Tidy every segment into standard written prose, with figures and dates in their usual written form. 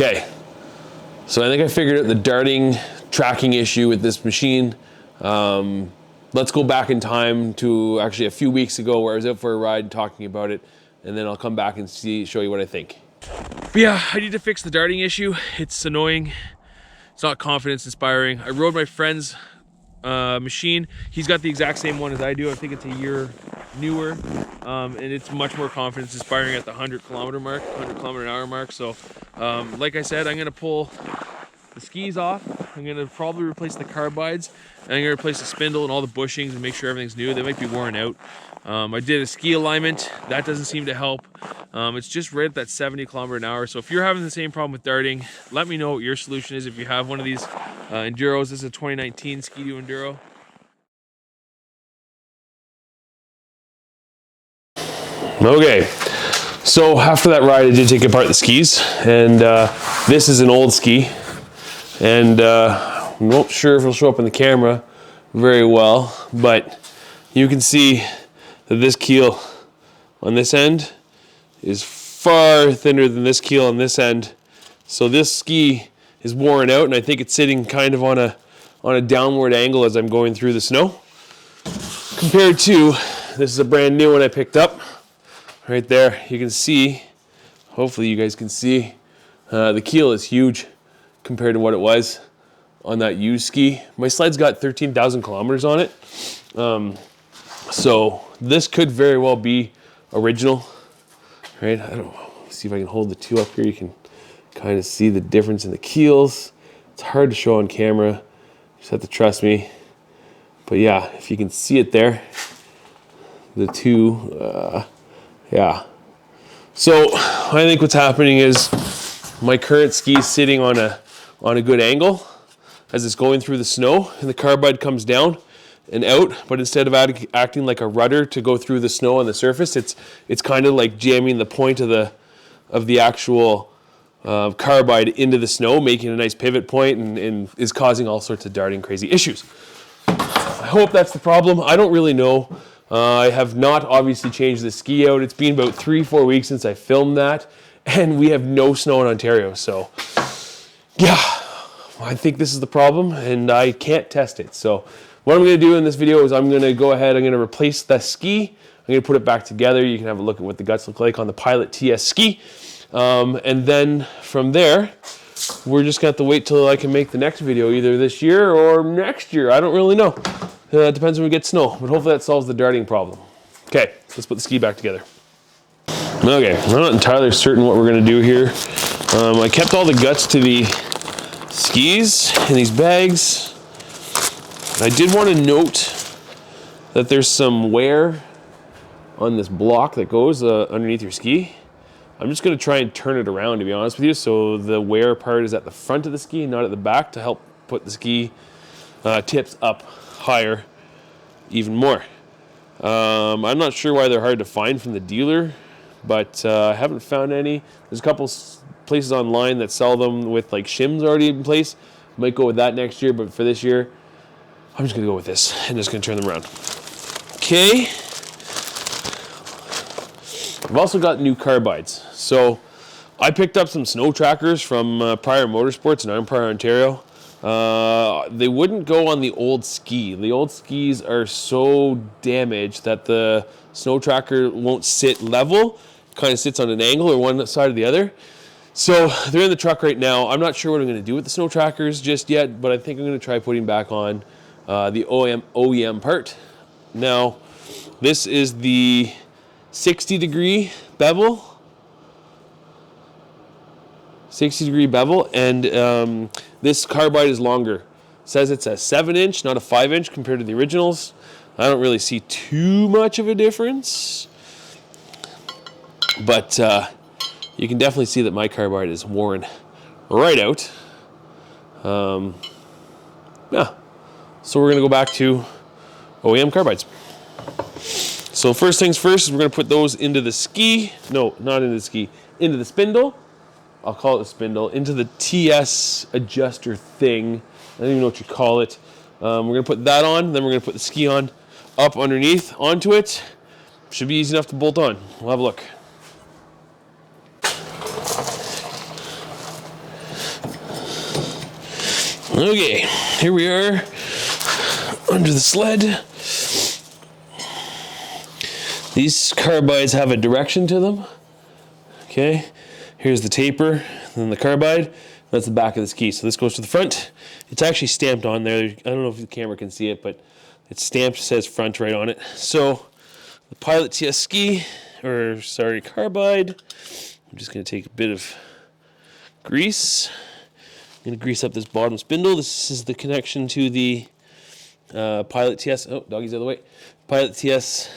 Okay, so I think I figured out the darting tracking issue with this machine. Let's go back in time to actually a few weeks ago where I was out for a ride talking about it, and then I'll come back and show you what I think. But yeah, I need to fix the darting issue. It's annoying. It's not confidence inspiring. I rode my friend's machine. He's got the exact same one as I do. I think it's a year newer, and it's much more confidence inspiring at the 100-kilometer mark, 100-kilometer-an-hour mark. So like I said, I'm gonna pull the skis off. I'm gonna probably replace the carbides, and I'm gonna replace the spindle and all the bushings and make sure everything's new. They might be worn out. I did a ski alignment. That doesn't seem to help. It's just right at that 70-kilometer-an-hour. So if you're having the same problem with darting, let me know what your solution is. If you have one of these Enduros, this is a 2019 Skidoo Enduro. Okay, so after that ride, I did take apart the skis, and this is an old ski, and I'm not sure if it'll show up in the camera very well, but you can see that this keel on this end is far thinner than this keel on this end. So this ski is worn out, and I think it's sitting kind of on a downward angle as I'm going through the snow. Compared to, this is a brand new one I picked up. Right there, you can see, hopefully you guys can see, the keel is huge compared to what it was on that used ski. My sled's got 13,000 kilometers on it. So this could very well be original, right? I don't know, see if I can hold the two up here. You can kind of see the difference in the keels. It's hard to show on camera, you just have to trust me. But yeah, if you can see it there, the two, yeah. So I think what's happening is my current ski is sitting on a good angle as it's going through the snow, and the carbide comes down and out, but instead of acting like a rudder to go through the snow on the surface, it's kind of like jamming the point of the actual carbide into the snow, making a nice pivot point, and is causing all sorts of darting crazy issues. I hope that's the problem. I don't really know. I have not obviously changed the ski out. It's been about 3-4 weeks since I filmed that, and we have no snow in Ontario. So yeah, I think this is the problem, and I can't test it. So what I'm going to do in this video is I'm going to go ahead, I'm going to replace the ski. I'm going to put it back together. You can have a look at what the guts look like on the Pilot TS ski. And then from there, we're just going to have to wait till I can make the next video, either this year or next year. I don't really know. It depends when we get snow, but hopefully that solves the darting problem. Okay, let's put the ski back together. Okay, I'm not entirely certain what we're going to do here. I kept all the guts to the skis in these bags. I did want to note that there's some wear on this block that goes underneath your ski. I'm just going to try and turn it around, to be honest with you, so the wear part is at the front of the ski, not at the back, to help put the ski tips up higher even more. I'm not sure why they're hard to find from the dealer, but I haven't found any. There's a couple places online that sell them with like shims already in place. Might go with that next year, but for this year, I'm just gonna go with this and just gonna turn them around. Okay. I've also got new carbides. So I picked up some snow trackers from Prior Motorsports in Empire, Ontario. They wouldn't go on the old ski. The old skis are so damaged that the snow tracker won't sit level, kind of sits on an angle or one side or the other. So they're in the truck right now. I'm not sure what I'm going to do with the snow trackers just yet, but I think I'm going to try putting back on the OEM part. Now, this is the 60-degree bevel. 60-degree bevel, and this carbide is longer. It says it's a 7-inch, not a 5-inch compared to the originals. I don't really see too much of a difference, but you can definitely see that my carbide is worn right out. Yeah, so we're gonna go back to OEM carbides. So first things first is we're gonna put those into the ski. No, not into the ski, into the spindle. I'll call it a spindle, into the TS adjuster thing. I don't even know what you call it. We're gonna put that on, then we're gonna put the ski on up underneath onto it. Should be easy enough to bolt on. We'll have a look. Okay, here we are under the sled. These carbides have a direction to them. Okay, here's the taper, then the carbide. That's the back of the ski. So this goes to the front. It's actually stamped on there. I don't know if the camera can see it, but it's stamped, says front right on it. So the Pilot TS ski, carbide. I'm just going to take a bit of grease. I'm going to grease up this bottom spindle. This is the connection to the Pilot TS. Oh, doggy's the other way. Pilot TS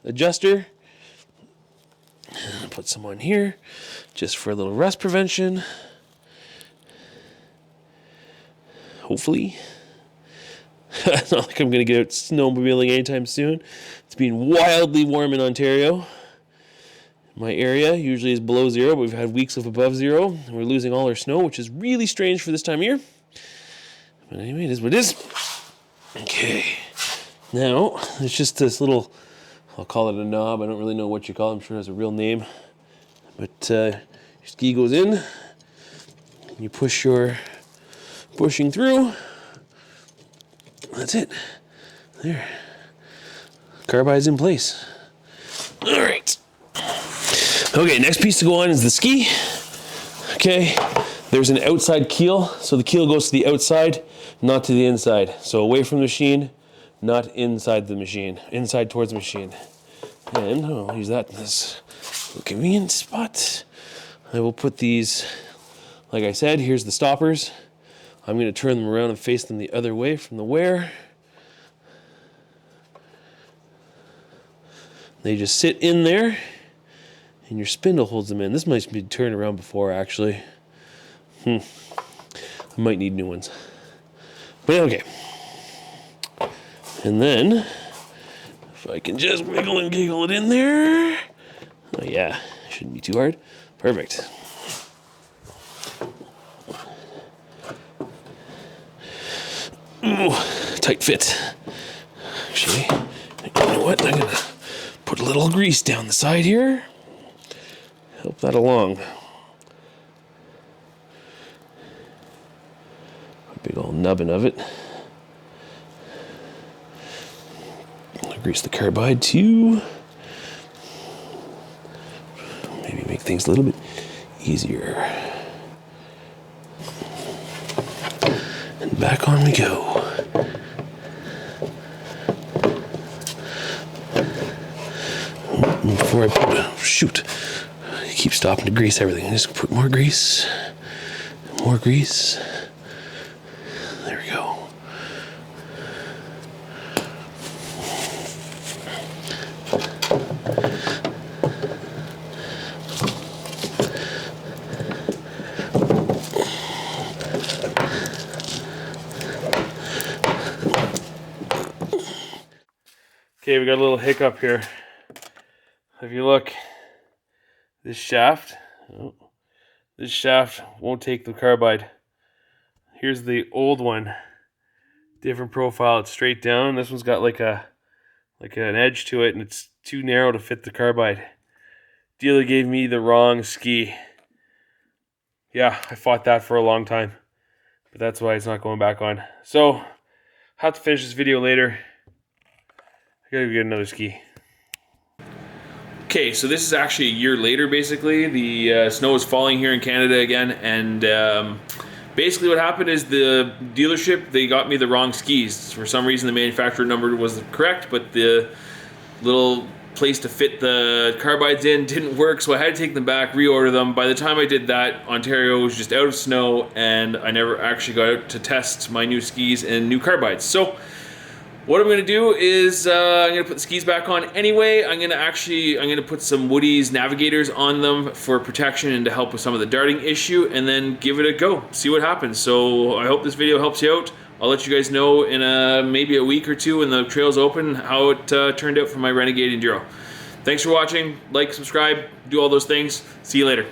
adjuster. Put some on here just for a little rust prevention. Hopefully. It's not like I'm going to get out snowmobiling anytime soon. It's been wildly warm in Ontario. My area usually is below zero, but we've had weeks of above zero. And we're losing all our snow, which is really strange for this time of year. But anyway, it is what it is. Okay. Now, it's just this little, I'll call it a knob. I don't really know what you call it. I'm sure it has a real name. But your ski goes in. And you push your bushing through. That's it. There. Carbide's in place. All right. Okay, next piece to go on is the ski. Okay, there's an outside keel. So the keel goes to the outside, not to the inside. So away from the machine, not inside the machine. Inside towards the machine. And I'll use that in this convenient spot. I will put these, like I said, here's the stoppers. I'm going to turn them around and face them the other way from the wear. They just sit in there, and your spindle holds them in. This might be turned around before, actually. I might need new ones. But okay. And then, if I can just wiggle and giggle it in there. Oh yeah, shouldn't be too hard. Perfect. Ooh, tight fit. Actually, you know what? I'm gonna put a little grease down the side here. Help that along. A big old nubbin of it. I'll grease the carbide too. Maybe make things a little bit easier. And back on we go. Before I put, shoot, I keep stopping to grease everything. Just put more grease, more grease. There we go. Okay, we got a little hiccup here. If you look, this shaft won't take the carbide. Here's the old one, different profile. It's straight down. This one's got like an edge to it, and it's too narrow to fit the carbide. Dealer gave me the wrong ski. Yeah, I fought that for a long time, but that's why it's not going back on. So, I'll have to finish this video later. I gotta get another ski. Okay, so this is actually a year later, basically. The snow is falling here in Canada again, and basically what happened is the dealership, they got me the wrong skis. For some reason, the manufacturer number was correct, but the little place to fit the carbides in didn't work, so I had to take them back, reorder them. By the time I did that, Ontario was just out of snow, and I never actually got out to test my new skis and new carbides. So what I'm gonna do is I'm gonna put the skis back on anyway. I'm gonna put some Woody's navigators on them for protection and to help with some of the darting issue, and then give it a go, see what happens. So I hope this video helps you out. I'll let you guys know in maybe a week or two when the trail's open how it turned out for my Renegade Enduro. Thanks for watching. Like, subscribe, do all those things. See you later.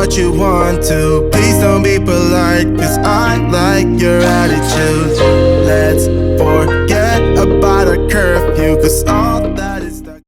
What you want to. Please don't be polite, cause I like your attitude. Let's forget about a curfew. us all.